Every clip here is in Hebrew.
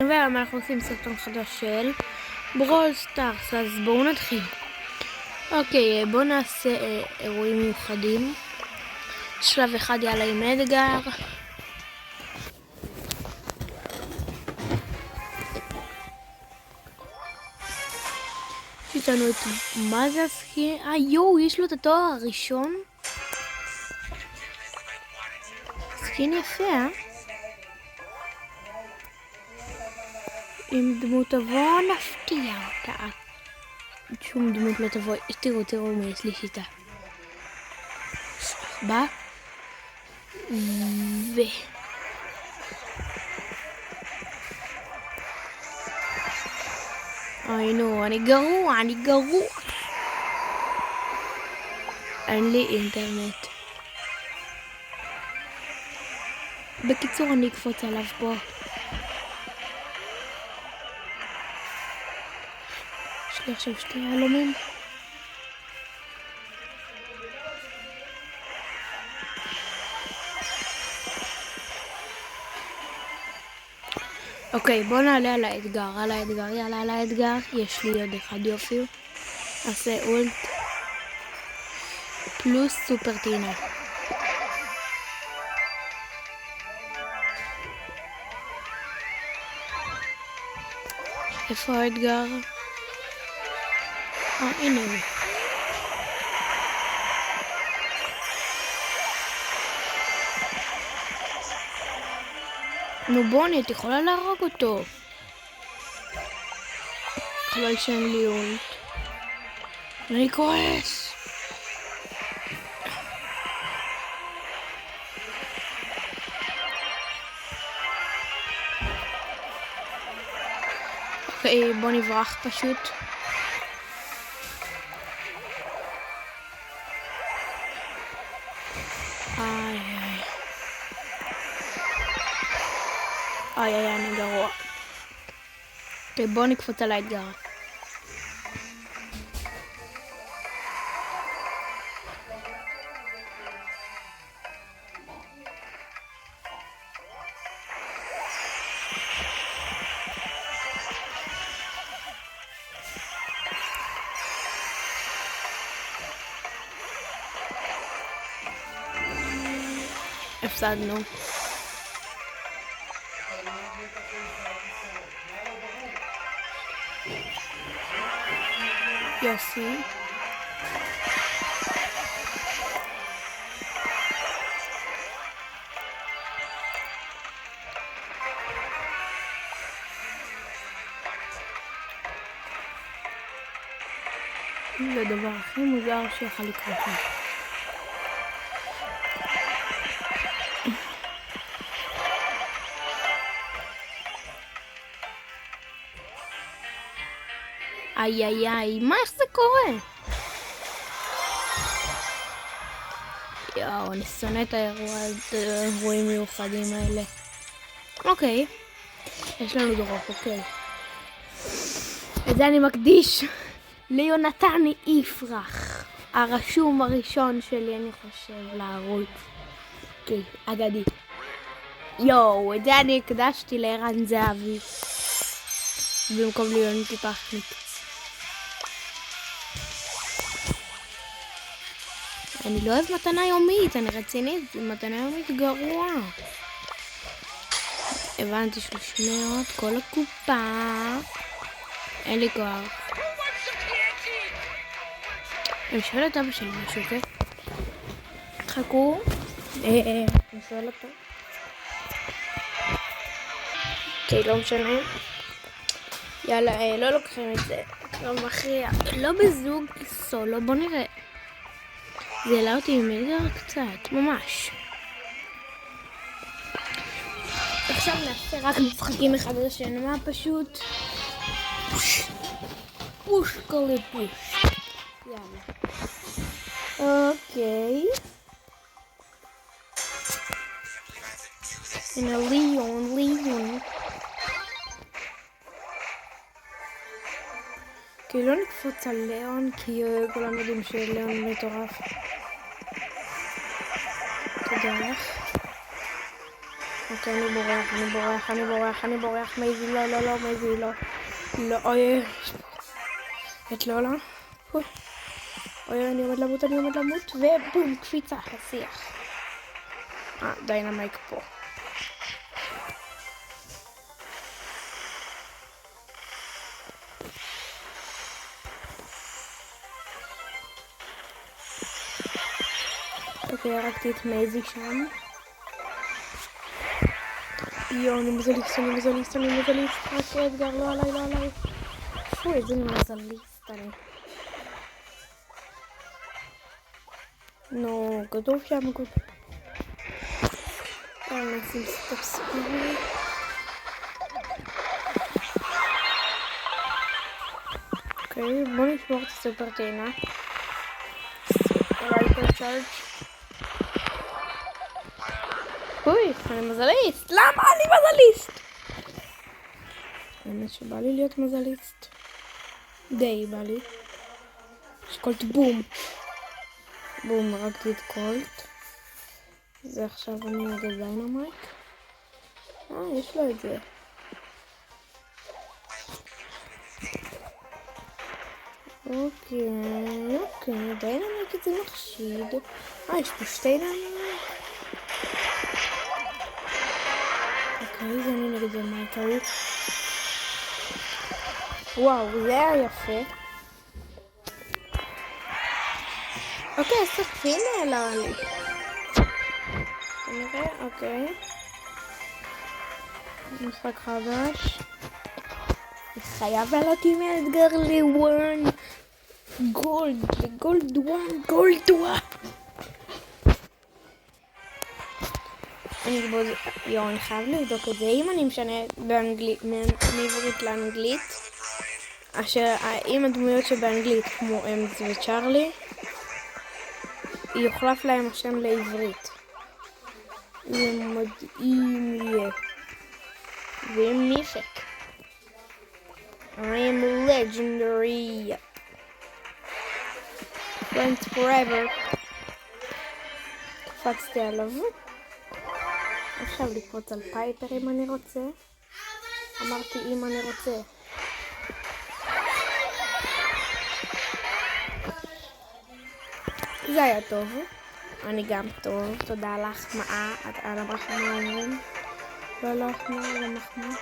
והיום אנחנו עושים סרטון חדש של ברול סטארס, אז בואו נתחיל. אוקיי, בואו נעשה אירועים מיוחדים. שלב אחד יאללה עם אדגר. יש לנו את מה זה הסקין? יואו, יש לו את התואר הראשון. סקין יפה, אם דמות תבוא נפתיע אותה. שום דמות לא תבוא. תראו מי יש לי שיטה. 4 אוי נו, אני גרוע. אין לי אינטרנט. בקיצור, אני אקפוץ עליו פה. יש לי עכשיו 2 יהלומים. אוקיי, בוא נעלה על האתגר. יאללה, על האתגר. יש לי עוד אחד, יופי. נעשה אולט פלוס סופר טינה. איפה האתגר? הנה הוא. נו בוני, את יכולה להרוג אותו. חבל שאין לי אולט. אני כועס. אוקיי, בוא נברח פשוט. אני גרוע. אוקיי, בוא נקפוץ על האתגר. הפסדנו. יופי. זה הדבר הכי מוזר שיכול לקרות לי. מה איך זה קורה? יואו, אני שונא את האירועים מיוחדים האלה. אוקיי, יש לנו דרופ, אוקיי. את זה אני מקדיש ליונתן יפרח, הרשום הראשון שלי, אני חושב, לערוץ. אוקיי, אגדי. יואו, את זה אני הקדשתי לערן זהבי במקום ליונתן יפרח. אני לא אוהב מתנה יומית, אני רצינית, מתנה יומית גרוע. הבנתי 300, כל הקופה. אין לי כוח. אני שואל את אבא שלי משהו, אוקיי? חכו. אני שואל אותו. אוקיי, לא משנה. יאללה, לא לוקחים את זה. לא מכריע. לא בזוג, סולו, בוא נראה. זה העלה אותי עם אדגר קצת, ממש. עכשיו נעשה רק משחקים אחד על השני, מה פשוט? פוש קולי פוש. יאללה. אוקיי. הנה ליון. כי לא נקפוץ על ליאון, כי כולם יודעים שליאון מטורף. תודה לך. אוקיי, אני בורח, מייזי, לא, מייזי, לא, אוי, את לולה, אוי, אני עומד למות, ובום, קפיצה, השיח. דיינמייק פה. אוקיי, הרגתי את מייזי שם. אני מזליסט, רק אדגר, לא עליי. איזה מזליסט אני. נו, כתוב שם, נשים סטופ ספירי. אוקיי, בוא נשמור את הסופר טעינה. רייפר צ'ארג'. אני מזליסט. למה אני מזליסט? האמת שבא לי להיות מזליסט. די בא לי. יש קולט בום. הרגתי את קולט. זה עכשיו אני נגד דיינמייק. יש לו את זה. אוקיי, דיינמייק את זה מחשיד. יש פה שתי דיינמייק. אוקיי, זה אני נגד דיינמייק. וואו, זה היה יפה. אוקיי, אז תכפין נעלה לי. נראה, אוקיי. משחק חדש. חייב לעלות עם אדגר לוואן. גולד 1. אני חייב לבדוק את זה. אם אני משנה מעברית לאנגלית, אם הדמויות שבאנגלית כמו אמץ וצ'רלי, יוחלף להם השם לעברית. זה מדהים יהיה. ועם נשק. I am legendary. Friends forever. קפצתי עליו. עכשיו לקפוץ על פייפר אם אני רוצה. אמרתי אם אני רוצה. זה היה טוב. אני גם טוב. תודה לך, מחמאה. על המחמאה אומרים. לא מחמאה.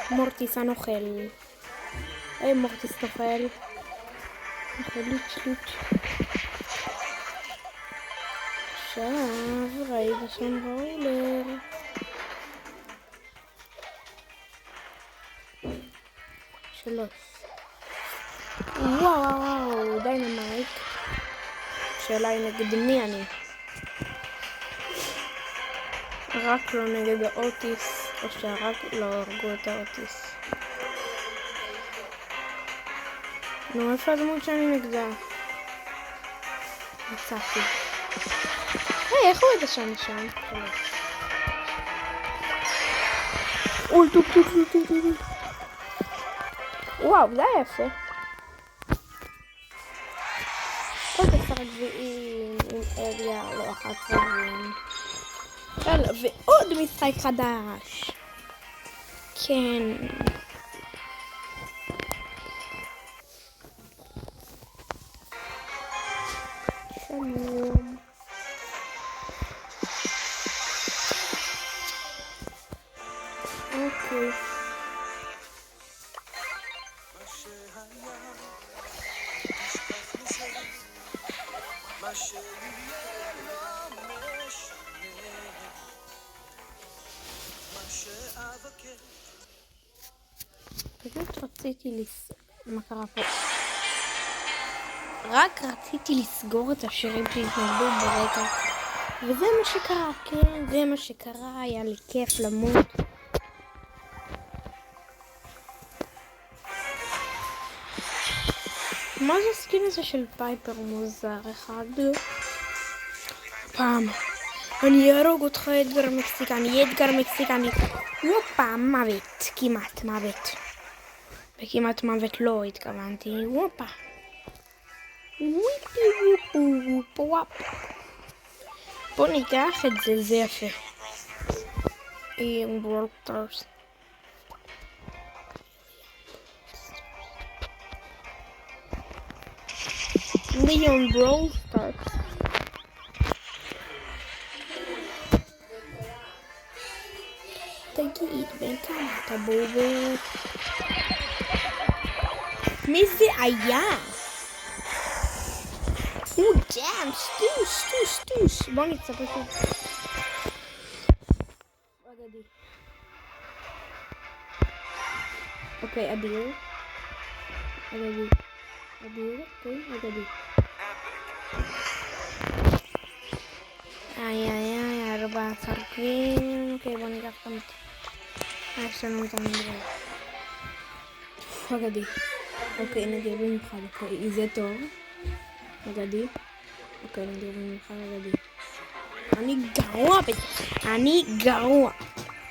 מורטיס הנוכל. מורטיס נוכל. לוץ'. עכשיו ראיתי שם באולר. שלוש. וואו, דיינמייק. שאלה היא נגד מי אני? רק לא נגד האוטיס, או שרק לא הרגו את האוטיס. נו, איפה הדמות שאני נגדה? מצאתי. איך הוא ידע שאני שם? טוב. וואו, זה היה יפה. עוד 10 גביעים עם אריה, לא 11 גביעים. יאללה, ועוד משחק חדש. כן. שלום. אוקיי. פשוט רציתי מה קרה פה? רק רציתי לסגור את השירים שהתנגדו ברקע. וזה מה שקרה, כן, זה מה שקרה, היה לי כיף למות. מה זה הסקין הזה של פייפר מוזר אחד? פעם. אני ארוג אותך אדגר מקסיקני. וופה, מוות. כמעט מוות. וכמעט מוות לא התכוונתי. וופה. וופה. בוא ניקח את זה, זה יפה. ברול סטארס. ליאון ברול סטארס. תגיד, בן כמה אתה בובה? מי זה היה? ג'אם, סטוש. בוא נצא פשוט. אגדי. אוקיי, אדיר. אוקיי, אגדי. איי, 14 קווין. אוקיי, בוא ניקח את יש לנו את המדרג. אגדי. אוקיי, נדיר במיוחד. אוקיי, זה טוב. אגדי. אוקיי, נדיר במיוחד אגדי. אני גרוע בזה.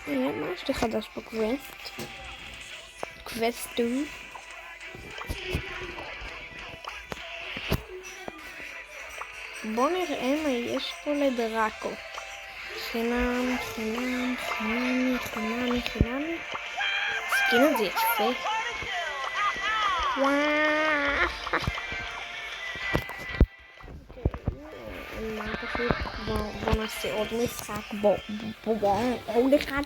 מה יש לי חדש בקווסט? קווסט 2. בוא נראה מה יש פה לדראקו. חינם. סכין הזה יפה. וואו. בוא נעשה עוד משחק. עוד אחד.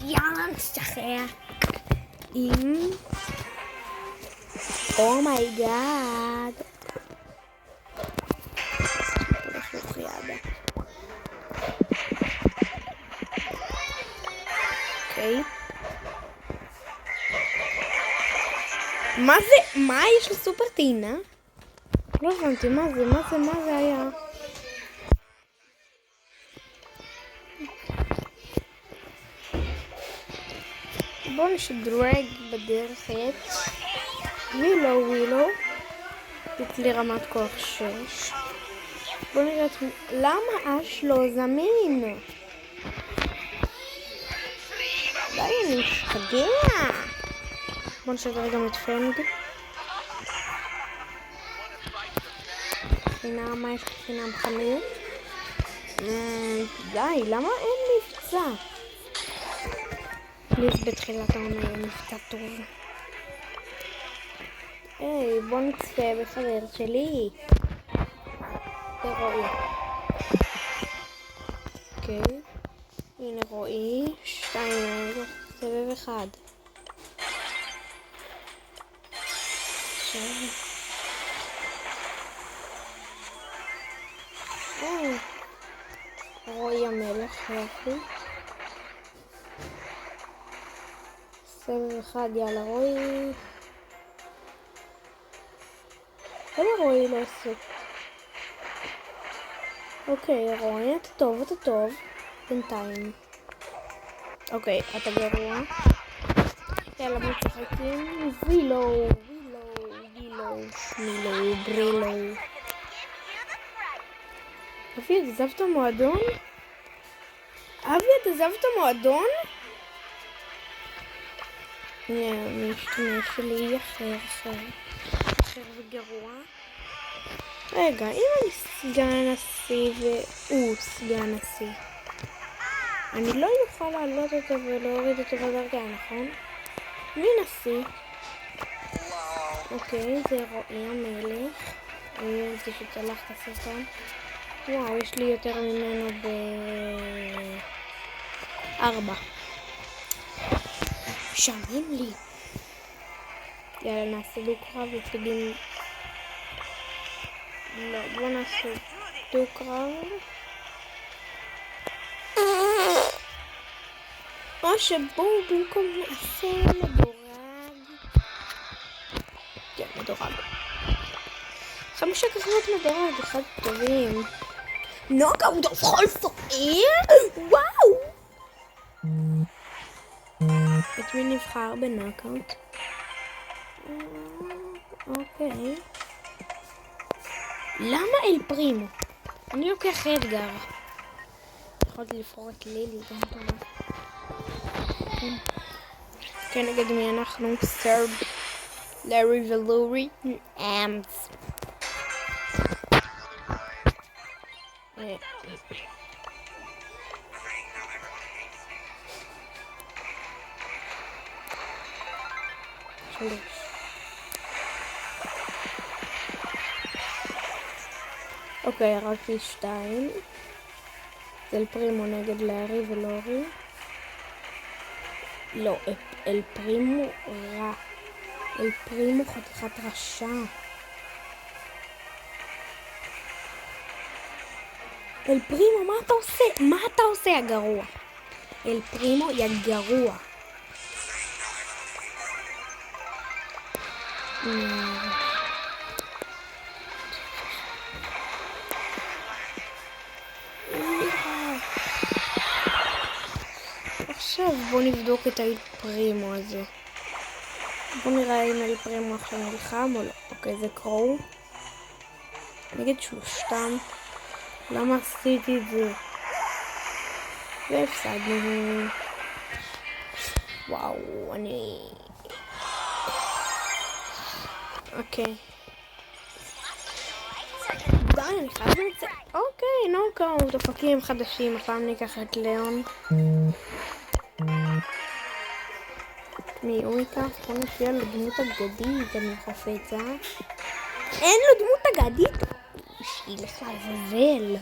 יאללה, נשחק. עם... אומייגאד. אוקיי. מה זה? מה יש לסופר טינה? לא הבנתי, מה זה היה? בוא נשדרג בדרך את ווילו. תתלי רמת כוח 6. בוא נראה למה אש לא זמין? די, אני משתגע. בוא נשדרג גם את פנג. חינם, מה יש חינם חנות? די, למה אין מבצע? פליז בתחילת העונה יהיה מבצע טוב. היי, בוא נצפה בחבר שלי. זה רועי. אוקיי. הנה רועי. 2, סבב 1. רועי המלך, יופי. סבב 1, יאללה רועי. למה רועי לא עושה? אוקיי, רועי, אתה טוב. בינתיים. אוקיי, אתה גרוע. יאללה, בוא נשחקים. ווילו, שמילו, ברילו. אבי, את עזבת המועדון? משתמש שלי אחר וגרוע. רגע, אם אני סגן הנשיא והוא סגן הנשיא, אני לא יוכל לעלות אותו ולהוריד אותו בדרגה, נכון? מי נשיא? אוקיי, זה רועי המלך. זה שצלח את הסרטון. וואו, יש לי יותר ממנו ב4. משעמם לי. יאללה, נעשה דו-קרב ותגיד... לא, בוא נעשה דו-קרב. או שבואו במקום נעשה מדורג. כן, מדורג. 5 כזאת מדורג, אחד טובים. נוקאוט אוף כל סוער? וואו! את מי נבחר בנוקאוט? אוקיי. למה אל פרימו? אני לוקח אדגר. יכולתי לבחור את לילי, גם טובה. כן, נגד מי אנחנו? סרב, לארי ולורי, אמס. 3. אוקיי, הרגתי 2. אל פרימו נגד לארי ולורי. לא, אל פרימו רע. אל פרימו חתיכת רשע. אל פרימו, מה אתה עושה? מה אתה עושה, יא גרוע? אל פרימו, יא גרוע. עכשיו בוא נבדוק את האל פרימו הזה. בוא נראה אם אל פרימו עכשיו נלחם או לא. אוקיי, זה קרו. נגד שלושתם. למה עשיתי את זה? והפסדנו. וואו, אני... אוקיי. די, אני חייב לצאת. אוקיי, נוקאוט, דופקים חדשים. הפעם ניקח את ליאון. מי הוא ייקח? בוא נפיע לו דמות אגדית, אני חופצה. אין לו דמות אגדית? שיהיה לך זבל.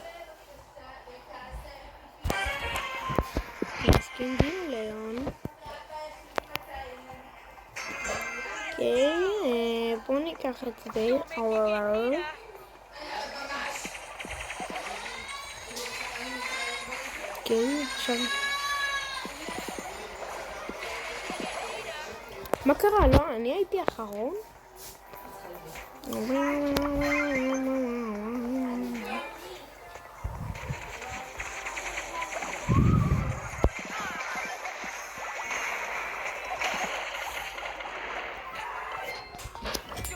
נסכים דין ליאון. אוקיי, בוא ניקח את זה. אוקיי, עכשיו... מה קרה? לא, אני הייתי אחרון.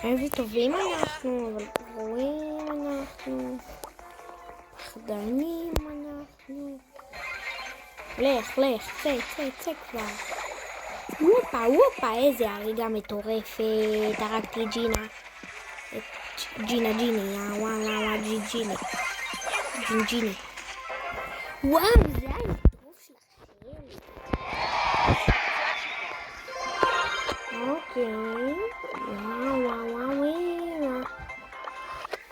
איזה טובים אנחנו, אבל גרועים אנחנו. פחדנים אנחנו. לך, צא כבר. וופה, איזה הריגה מטורפת. הרגתי את ג'ינה. ג'יני, וואו, ג'יני. וואו, זה הטוב שלכם. אוקיי. וואו.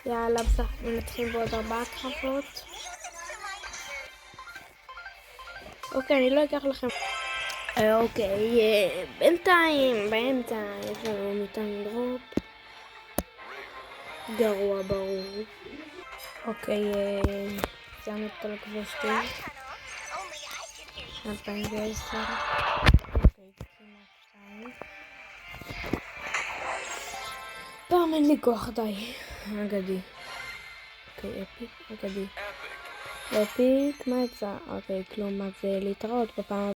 יאללה, בסך מנתחים בעוד 4 קרבות. אוקיי, אני לא אקח לכם. אוקיי, בינתיים, יש לנו ניתן דרופ. גרוע ברור. אוקיי, סיימנו את כל הקווסטים. 2010. אוקיי, כמעט 2. פעם אין לי כוח, די. אגדי. אוקיי, אפיק, אגדי. אפיק, מה יצא? אוקיי, כלום, אז להתראות בפעם